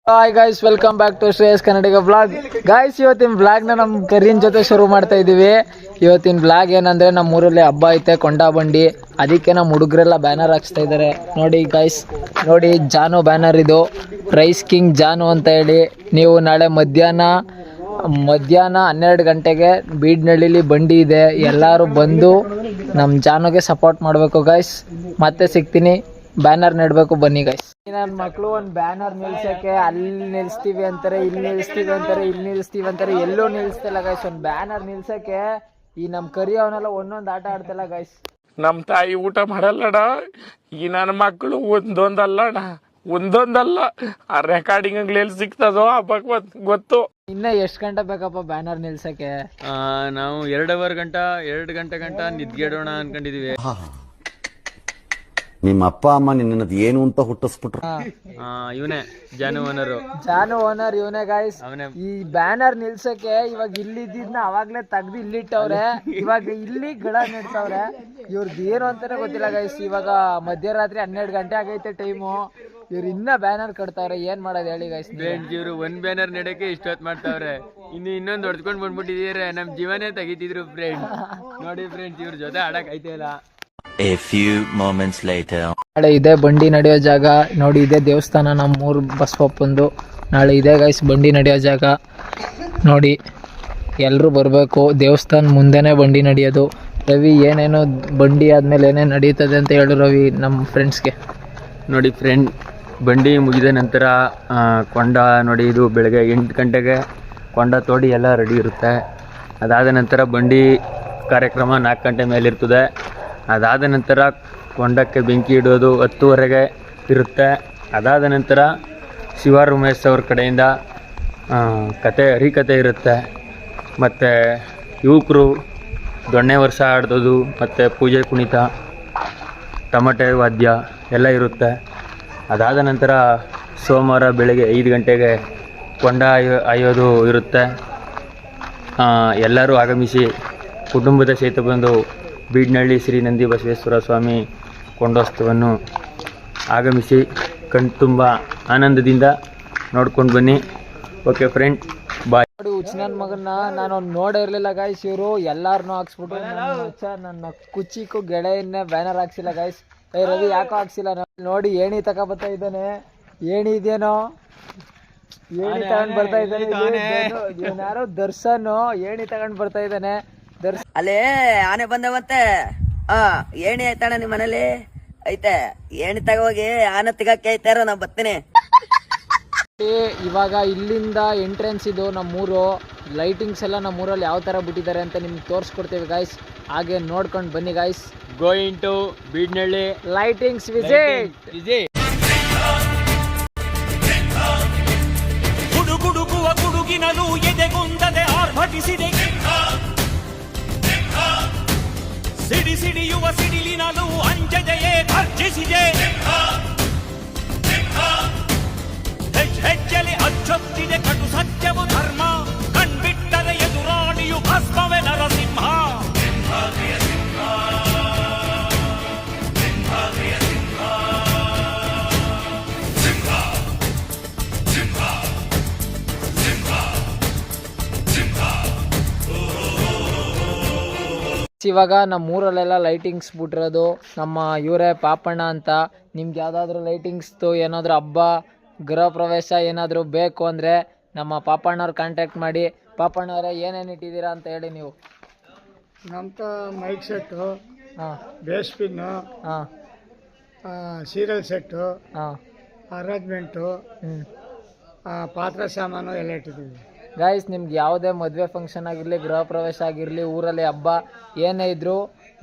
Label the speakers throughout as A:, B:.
A: Hi guys, welcome back to Shreyas Kannadiga blog. Guys, ಇವತ್ತಿನ ಬ್ಲಾಗ್ನ ನಮ್ಮ ಕರಿಯನ್ ಜೊತೆ ಶುರು ಮಾಡ್ತಾ ಇದ್ದೀವಿ. ಇವತ್ತಿನ ಬ್ಲಾಗ್ ಏನಂದ್ರೆ, ನಮ್ಮ ಊರಲ್ಲಿ ಹಬ್ಬ ಐತೆ, ಕೊಂಡಾ ಬಂಡಿ. ಅದಕ್ಕೆ ನಮ್ಮ ಹುಡುಗರೆಲ್ಲ ಬ್ಯಾನರ್ ಹಾಕ್ಸ್ತಾ ಇದ್ದಾರೆ. ನೋಡಿ ಗೈಸ್, ನೋಡಿ ಜಾನು ಬ್ಯಾನರ್ ಇದು, ರೈಸ್ ಕಿಂಗ್ ಜಾನು ಅಂತ ಹೇಳಿ. ನೀವು ನಾಳೆ ಮಧ್ಯಾಹ್ನ 12 ಗಂಟೆಗೆ ಬೀಡ್ನಳ್ಳಿಲಿ ಬಂಡಿ ಇದೆ. ಎಲ್ಲರೂ ಬಂದು ನಮ್ಮ ಜಾನುಗೆ ಸಪೋರ್ಟ್ ಮಾಡಬೇಕು ಗೈಸ್. ಮತ್ತೆ ಸಿಗ್ತೀನಿ, ಬ್ಯಾನರ್ ನೆಡಬೇಕು ಬನ್ನಿ ಗೈಸ್. ನನ್ನ ಮಕ್ಕಳು ಒಂದು ಬ್ಯಾನರ್ ನಿಲ್ಸಕ್ಕೆ ಅಲ್ಲಿ ನಿಲ್ಲಿಸ್ತೀವಿ ಅಂತಾರೆ, ಇಲ್ಲಿ ನಿಲ್ಲಿಸ್ತೀವಿ ಅಂತಾರೆ, ಇಲ್ಲಿ ನಿಲ್ಲಿಸ್ತೀವಿ ಅಂತಾರೆ, ಎಲ್ಲೂ ನಿಲ್ಲಿಸ್ತಿಲ್ಲ ಗೈಸ್. ಒಂದು ಬ್ಯಾನರ್ ನಿಲ್ಸಕ್ಕೆ ಈ ನಮ್ಮ ಕರಿಯವನೆಲ್ಲ ಒಂದೊಂದು ಆಟ ಆಡ್ತಿಲ್ಲ ಗೈಸ್.
B: ನಮ್ಮ ತಾಯಿ ಊಟ ಮಾಡಲ್ಲಡ, ಈ ನನ್ನ ಮಕ್ಕಳು ಒಂದೊಂದಲ್ಲ ಆ ರೆಕಾರ್ಡಿಂಗ್ ಎಲ್ಲಿ ಸಿಗ್ತದೋ ಹಬ್ಬಕ್ ಗೊತ್ತು.
A: ಇನ್ನ ಎಷ್ಟು ಗಂಟೆ ಬೇಕಪ್ಪ ಬ್ಯಾನರ್ ನಿಲ್ಸಕ್ಕೆ?
C: ನಾವು 2 ಗಂಟೆ ಗಂಟ ನಿದ್ಗೆಡೋಣ ಅನ್ಕೊಂಡಿದೀವಿ.
D: ನಿಮ್ಮ ಅಪ್ಪ ಅಮ್ಮ ನಿನ್ನದು ಏನು ಅಂತ ಹುಟ್ಟಿಸ್ಬಿಟ್ರು.
C: ಇವನೇ ಜಾನು ಓನರ್
A: ಇವನೇ ಗೈಸ್. ಈ ಬ್ಯಾನರ್ ನಿಲ್ಸಕ್ಕೆ ಇವಾಗ ಇಲ್ಲಿದ್ದಿದ್ನ ಅವಾಗ್ಲೇ ತೆಗ್ದು ಇಲ್ಲಿಟ್ಟವ್ರೆ. ಇವಾಗ ಇಲ್ಲಿ ಗಿಡ ನೆಡ್ತವ್ರೆ. ಇವ್ರದ್ದು ಏನು ಅಂತಾನೆ ಗೊತ್ತಿಲ್ಲ ಗೈಸ್. ಇವಾಗ ಮಧ್ಯರಾತ್ರಿ 12 ಗಂಟೆ ಆಗೈತೆ ಟೈಮು. ಇವ್ರು ಇನ್ನ ಬ್ಯಾನರ್ ಕಟ್ತಾವ್ರೆ. ಏನ್ ಮಾಡೋದು ಹೇಳಿ ಗೈಸ್.
C: ಇವ್ರು ಒಂದ್ ಬ್ಯಾನರ್ ನೆಡಕ್ಕೆ ಇಷ್ಟೊತ್ತು ಮಾಡ್ತಾವ್ರೆ. ಇನ್ನೊಂದು ಹೊಡ್ಕೊಂಡ್ ಬಂದ್ಬಿಟ್ಟಿದ್ದೀರ. ನಮ್ ಜೀವನೇ ತೆಗಿತಿದ್ರು ಫ್ರೆಂಡ್ಸ್. ನೋಡಿ ಫ್ರೆಂಡ್ಸ್, ಇವ್ರ ಜೊತೆ ಆಡಕ್ ಐತಿಲ್ಲ.
D: A few moments later.
A: ನಾಳೆ ಇದೇ ಬಂಡಿ ನಡೆಯೋ ಜಾಗ ನೋಡಿ. ಇದೇ ದೇವಸ್ಥಾನ, ನಮ್ಮೂರು ಬಸವಪ್ಪಂದು. ನಾಳೆ ಇದೇ ಗೈಸ್ ಬಂಡಿ ನಡೆಯೋ ಜಾಗ ನೋಡಿ. ಎಲ್ಲರೂ ಬರಬೇಕು. ದೇವಸ್ಥಾನ ಮುಂದೆನೇ ಬಂಡಿ ನಡೆಯೋದು. ರವಿ, ಏನೇನೋ ಬಂಡಿ ಆದಮೇಲೆ ಏನೇನು ನಡೀತದೆ ಅಂತ ಹೇಳು ರವಿ ನಮ್ಮ ಫ್ರೆಂಡ್ಸ್ಗೆ.
C: ನೋಡಿ ಫ್ರೆಂಡ್, ಬಂಡಿ ಮುಗಿದ ನಂತರ ಕೊಂಡ ನೋಡಿ, ಇದು ಬೆಳಗ್ಗೆ 8 ಗಂಟೆಗೆ ಕೊಂಡ ತೋಡಿ ಎಲ್ಲ ರೆಡಿ ಇರುತ್ತೆ. ಅದಾದ ನಂತರ ಬಂಡಿ ಕಾರ್ಯಕ್ರಮ 4 ಗಂಟೆ ಮೇಲಿರ್ತದೆ. ಅದಾದ ನಂತರ ಕೊಂಡಕ್ಕೆ ಬೆಂಕಿ ಇಡೋದು 10ವರೆಗೆ ಇರುತ್ತೆ. ಅದಾದ ನಂತರ ಶಿವಾರ್ ಉಮೇಶ್ ಅವ್ರ ಕಡೆಯಿಂದ ಹರಿಕತೆ ಇರುತ್ತೆ. ಮತ್ತು ಯುವಕರು ದೊಣ್ಣೆ ವರ್ಷ ಆಡೋದು, ಮತ್ತು ಪೂಜೆ ಕುಣಿತ, ಟಮಟೆ ವಾದ್ಯ ಎಲ್ಲ ಇರುತ್ತೆ. ಅದಾದ ನಂತರ ಸೋಮವಾರ ಬೆಳಗ್ಗೆ 5 ಗಂಟೆಗೆ ಕೊಂಡ ಆಯೋದು ಇರುತ್ತೆ. ಎಲ್ಲರೂ ಆಗಮಿಸಿ ಕುಟುಂಬದ ಸಹಿತ ಬಂದು ಬೀಡ್ನಳ್ಳಿ ಶ್ರೀ ನಂದಿ ಬಸವೇಶ್ವರ ಸ್ವಾಮಿ ಕೊಂಡೋತ್ಸವವನ್ನು ಆಗಮಿಸಿ ಕಣ್ತುಂಬ ಆನಂದದಿಂದ ನೋಡ್ಕೊಂಡು ಬನ್ನಿ. ಓಕೆ ಫ್ರೆಂಡ್, ಬಾಯ್.
A: ನೋಡಿ, ನನ್ನ ಮಗನ್ನ ನಾನು ನೋಡೇ ಇರಲಿಲ್ಲ ಗೈಸ್. ಇವರು ಎಲ್ಲಾರನ್ನೂ ಹಾಕ್ಸ್ಬಿಟ್ಟು ನನ್ನ ಕುಚಿಕ್ಕೂ ಗೆಳೆಯನ್ನೇ ಬ್ಯಾನರ್ ಹಾಕ್ಸಿಲ್ಲ ಗೈಸ್. ರವಿ ಯಾಕೋ ಹಾಕ್ಸಿಲ್ಲ ನೋಡಿ. ಏಣಿ ತಗೊಬತ್ತಾ ಇದ್ದಾನೆ. ಏಣಿ ಇದೇನೋ, ಏಣಿ ತಗೊಂಡ್ ಬರ್ತಾ ಇದ್ದಾನೆ. ಯಾರೋ ದರ್ಶನ್ ಏಣಿ ತಗೊಂಡ್ ಬರ್ತಾ ಇದ್ದಾನೆ.
E: ಅಲ್ಲೇ ಆನೆ ಬಂದವಂತೆ. ಏಣಿ ಆಯ್ತಾಣ ನಿಮ್ ಮನೇಲಿ ಐತೆ? ಏಣಿ ತಗೋಗಿ ಆನೆ ತೆಗಕ್ಕೆ ಐತಾರ, ನಾ ಬರ್ತೀನಿ.
A: ಇವಾಗ ಇಲ್ಲಿಂದ ಎಂಟ್ರೆನ್ಸ್ ಇದು ನಮ್ಮೂರು. ಲೈಟಿಂಗ್ಸ್ ಎಲ್ಲ ನಮ್ಮೂರಲ್ಲಿ ಯಾವ ತರ ಬಿಟ್ಟಿದ್ದಾರೆ ಅಂತ ನಿಮ್ಗೆ ತೋರಿಸ್ಕೊಡ್ತೀವಿ ಗಾಯ್ಸ್. ಹಾಗೆ ನೋಡ್ಕೊಂಡು ಬನ್ನಿ guys.
C: Going to Bidnalli
A: lightings visit.
F: ಗುಡುಗುಡುಗುವ ಗುಡುಗಿನಲು ಎದೆಗುಂದದೆ ಆರ್ಭಟಿಸಿದೆ. ಸಿಡಿಯುವ ಸಿಡಿಲಿನಲು ಅಂಜದೆಯೇ ಗರ್ಜಿಸಿದೆ. ಹೆಜ್ಜೆಲಿ ಅಚ್ಚೊತ್ತಿದೆ ಕಟು ಸತ್ಯವು ಧರ್ಮ. ಕಣ್ಬಿಟ್ಟರೆ ಎದುರಾಳಿಯು ಭಸ್ಮವೇ ನರಸಿಂಹ.
A: ಇವಾಗ ನಮ್ಮ ಊರಲ್ಲೆಲ್ಲ ಲೈಟಿಂಗ್ಸ್ ಬಿಟ್ಟಿರೋದು ನಮ್ಮ ಇವರೇ ಪಾಪಣ್ಣ ಅಂತ. ನಿಮ್ಗೆ ಯಾವುದಾದ್ರೂ ಲೈಟಿಂಗ್ಸ್ದು ಏನಾದರೂ ಹಬ್ಬ, ಗೃಹ ಪ್ರವೇಶ ಏನಾದರೂ ಬೇಕು ಅಂದರೆ ನಮ್ಮ ಪಾಪಣ್ಣವ್ರು ಕಾಂಟ್ಯಾಕ್ಟ್ ಮಾಡಿ. ಪಾಪಣ್ಣವರೇ, ಏನೇನು ಇಟ್ಟಿದ್ದೀರಾ ಅಂತ ಹೇಳಿ ನೀವು.
G: ನಮ್ಮ ಮೈಕ್ ಸೆಟ್ಟು,
A: ಹಾಂ,
G: ಬೇಸ್ ಪಿನ್ನು,
A: ಹಾಂ,
G: ಸೀರಿಯಲ್ ಸೆಟ್ಟು,
A: ಹಾಂ,
G: ಅರೇಂಜ್ಮೆಂಟು, ಪಾತ್ರ ಸಾಮಾನು ಎಲ್ಲ ಇಟ್ಟಿದ್ದೀವಿ
A: ಗೈಸ್. ನಿಮ್ಗೆ ಯಾವುದೇ ಮದುವೆ ಫಂಕ್ಷನ್ ಆಗಿರಲಿ, ಗೃಹ ಪ್ರವೇಶ ಆಗಿರಲಿ, ಊರಲ್ಲಿ ಹಬ್ಬ ಏನೇ ಇದ್ದರೂ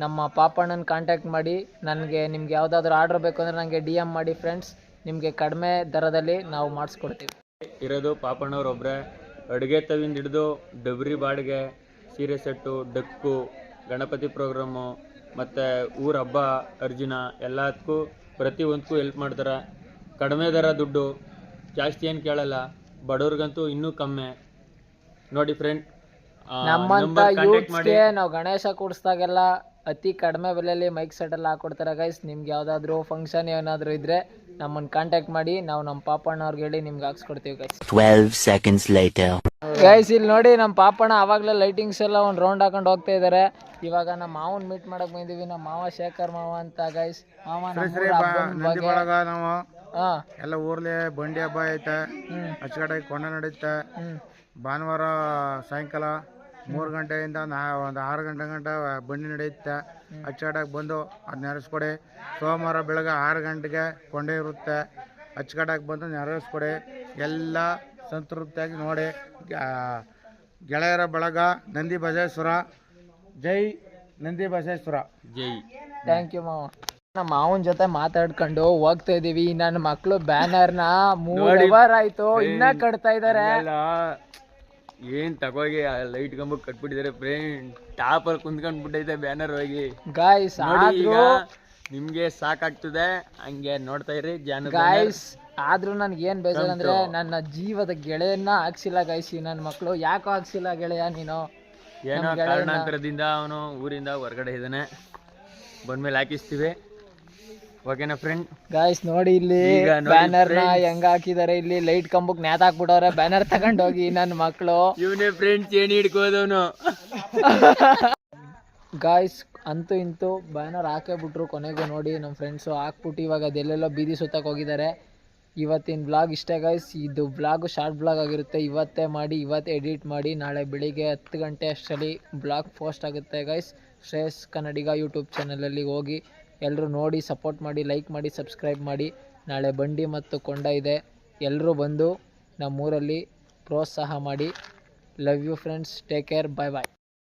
A: ನಮ್ಮ ಪಾಪಣ್ಣನ ಕಾಂಟ್ಯಾಕ್ಟ್ ಮಾಡಿ. ನಿಮ್ಗೆ ಯಾವುದಾದ್ರೂ ಆರ್ಡ್ರ್ ಬೇಕು ಅಂದರೆ ನನಗೆ DM ಮಾಡಿ ಫ್ರೆಂಡ್ಸ್. ನಿಮಗೆ ಕಡಿಮೆ ದರದಲ್ಲಿ ನಾವು ಮಾಡಿಸ್ಕೊಡ್ತೀವಿ.
C: ಇರೋದು ಪಾಪಣ್ಣವ್ರೊಬ್ಬರೇ. ಅಡುಗೆ ತವಿಂದ ಹಿಡಿದು ಡಬ್ರಿ ಬಾಡಿಗೆ, ಸೀರೆ ಸೆಟ್ಟು, ಡಕ್ಕು, ಗಣಪತಿ ಪ್ರೋಗ್ರಾಮು, ಮತ್ತು ಊರ ಹಬ್ಬ ಅರ್ಜುನ ಎಲ್ಲದಕ್ಕೂ ಪ್ರತಿಯೊಂದಕ್ಕೂ ಹೆಲ್ಪ್ ಮಾಡ್ತಾರೆ. ಕಡಿಮೆ ದರ ದುಡ್ಡು, ಜಾಸ್ತಿ ಏನು ಕೇಳಲ್ಲ. ಬಡವ್ರಿಗಂತೂ ಇನ್ನೂ ಕಮ್ಮಿ. ನೋಡಿ ಫ್ರೆಂಡ್,
A: ನಮ್ಮಂತ ಯೂತ್ಸ್ಗೆ ನಾವು ಗಣೇಶ ಕೂಡಿಸ್ದಾಗೆಲ್ಲ ಅತಿ ಕಡಿಮೆ ಬೆಲೆಯಲ್ಲಿ ಮೈಕ್ ಸೆಟ್ ಎಲ್ಲ ಹಾಕೊಡ್ತಾರೆ ಗೈಸ್. ನಿಮ್ಗೆ ಯಾವುದಾದ್ರೂ ಫಂಕ್ಷನ್ ಏನಾದರೂ ಇದ್ದರೆ ನಮ್ಮನ್ನು ಕಾಂಟ್ಯಾಕ್ಟ್ ಮಾಡಿ, ನಾವು ನಮ್ಮ ಪಾಪಣ್ಣ ಅವ್ರಿಗೆ ಹೇಳಿ ನಿಮ್ಗೆ ಹಾಕ್ಸ್ಕೊಡ್ತೀವಿ ಗೈಸ್.
D: 12 seconds later.
A: ಗೈಸ್ ಇಲ್ಲಿ ನೋಡಿ ನಮ್ಮ ಪಾಪಣ್ಣ ಆವಾಗಲೇ ಲೈಟಿಂಗ್ಸ್ ಎಲ್ಲ ಒಂದು ರೌಂಡ್ ಹಾಕೊಂಡು ಹೋಗ್ತಾ ಇದ್ದಾರೆ. ಇವಾಗ ನಮ್ಮ ಮಾವನ್ ಮೀಟ್ ಮಾಡಕ್ ಬಂದಿದ್ದೀವಿ. ನಮ್ಮ ಮಾವ ಶೇಖರ್ ಮಾವ ಅಂತ ಗೈಸ್. ಮಾವ
G: ನಾವು
A: ಹಾ
G: ಎಲ್ಲ ಊರ್ಲಿ ಬಂಡಿ ಹಬ್ಬ ಐತೆ, ಅಚ್ಚುಕಟ್ಟಾಗಿ ಕೊಂಡ ನಡೀತೆ. ಭಾನುವಾರ ಸಾಯಂಕಾಲ 3 ಗಂಟೆಯಿಂದ ಒಂದು 6 ಗಂಟೆ ಗಂಟ ಬಂಡಿ ನಡೆಯುತ್ತೆ. ಅಚ್ಚುಕಟ್ಟಾಗಿ ಬಂದು ಅದು ನೆರೆಸ್ಕೊಡಿ. ಸೋಮವಾರ ಬೆಳಗ್ಗೆ 6 ಗಂಟೆಗೆ ಕೊಂಡೆ ಇರುತ್ತೆ. ಅಚ್ಚುಕಟ್ಟಾಗಿ ಬಂದು ನೆರೆಸ್ಕೊಡಿ. ಎಲ್ಲ ಸಂತೃಪ್ತಿಯಾಗಿ ನೋಡಿ. ಗೆಳೆಯರ ಬಳಗ ನಂದಿ ಬಸವೇಶ್ವರ. ಜೈ ನಂದಿ ಬಸವೇಶ್ವರ.
C: ಜೈ.
A: ಥ್ಯಾಂಕ್ ಯು ಮಾವ. ನಮ್ಮ ಮಾವನ ಜೊತೆ ಮಾತಾಡ್ಕೊಂಡು ಹೋಗ್ತಾ ಇದೀವಿ. ನನ್ನ ಮಕ್ಕಳು ಬ್ಯಾನರ್ನ 3 ಅವರ್ ಆಯ್ತು ಇನ್ನ ಕಟ್ತಾ ಇದಾರೆ.
C: ಏನ್ ತಗೋಗಿ ಲೈಟ್ ಕಂಬಕ್ಕೆ ಕಟ್ಬಿಟ್ಟಿದ್ದಾರೆ ಫ್ರೆಂಡ್. ಟಾಪ್ ಅಲ್ಲಿ ಕುಂತ್ಕೊಂಡ್ಬಿಟ್ಟೈತೆ ಬ್ಯಾನರ್ ಹೋಗಿ.
A: ಗಾಯ್ಸ್ ಆದ್ರೂ
C: ನಿಮ್ಗೆ ಸಾಕಾಗ್ತದೆ ಹಂಗೆ ನೋಡ್ತಾ ಇರಿ
A: ಗಾಯ್ಸ್. ಆದ್ರೂ ನನ್ಗೆ ಏನ್ ಬೇಜಾರ್ ಅಂದ್ರೆ ನನ್ನ ಜೀವದ ಗೆಳೆಯನ್ನ ಹಾಕ್ಸಿಲ್ಲ ಗೈಸ್ ನನ್ನ ಮಕ್ಕಳು. ಯಾಕೋ ಹಾಕ್ಸಿಲ್ಲ ಗೆಳೆಯ ನೀನು?
C: ಏನೋ ಕಾರಣಾಂತರದಿಂದ ಅವನು ಊರಿಂದ ಹೊರಗಡೆ ಇದ್ದಾನೆ. ಬಂದ್ಮೇಲೆ ಹಾಕಿಸ್ತೀವಿ. ಓಕೆನಾ ಫ್ರೆಂಡ್?
A: ಗಾಯ್ಸ್ ನೋಡಿ ಇಲ್ಲಿ ಬ್ಯಾನರ್ ನ ಹೆಂಗ ಹಾಕಿದಾರೆ. ಇಲ್ಲಿ ಲೈಟ್ ಕಂಬಕ್ ನೇತ್ ಹಾಕ್ಬಿಟ್ಟವ್ರೆ. ಬ್ಯಾನರ್ ತಗೊಂಡೋಗಿ ನನ್ನ ಮಕ್ಕಳು.
C: ಇವನೇ ಫ್ರೆಂಡ್ಸ್ ಏಣಿ ಹಿಡ್ಕೋದವನು.
A: ಗಾಯ್ಸ್ ಅಂತೂ ಇಂತೂ ಬ್ಯಾನರ್ ಹಾಕೇ ಬಿಟ್ರು ಕೊನೆಗೂ. ನೋಡಿ ನಮ್ಮ ಫ್ರೆಂಡ್ಸು ಹಾಕ್ಬಿಟ್ಟು ಇವಾಗ ಅದೆಲ್ಲೆಲ್ಲೋ ಬೀದಿ ಸುತ್ತಕ್ಕೆ ಹೋಗಿದ್ದಾರೆ. ಇವತ್ತಿನ ಬ್ಲಾಗ್ ಇಷ್ಟೇ ಗೈಸ್. ಇದು ಬ್ಲಾಗು ಶಾರ್ಟ್ ಬ್ಲಾಗ್ ಆಗಿರುತ್ತೆ. ಇವತ್ತೇ ಮಾಡಿ ಇವತ್ತೇ ಎಡಿಟ್ ಮಾಡಿ ನಾಳೆ ಬೆಳಿಗ್ಗೆ 10 ಗಂಟೆ ಅಷ್ಟರಲ್ಲಿ ಬ್ಲಾಗ್ ಪೋಸ್ಟ್ ಆಗುತ್ತೆ ಗೈಸ್. ಶ್ರೇಯಸ್ ಕನ್ನಡಿಗ ಯೂಟ್ಯೂಬ್ ಚಾನಲಲ್ಲಿ ಹೋಗಿ ಎಲ್ಲರೂ ನೋಡಿ, ಸಪೋರ್ಟ್ ಮಾಡಿ, ಲೈಕ್ ಮಾಡಿ, ಸಬ್ಸ್ಕ್ರೈಬ್ ಮಾಡಿ. ನಾಳೆ ಬಂಡಿ ಮತ್ತು ಕೊಂಡ ಇದೆ. ಎಲ್ಲರೂ ಬಂದು ನಮ್ಮೂರಲ್ಲಿ ಪ್ರೋತ್ಸಾಹ ಮಾಡಿ. Love you friends. Take care. Bye bye.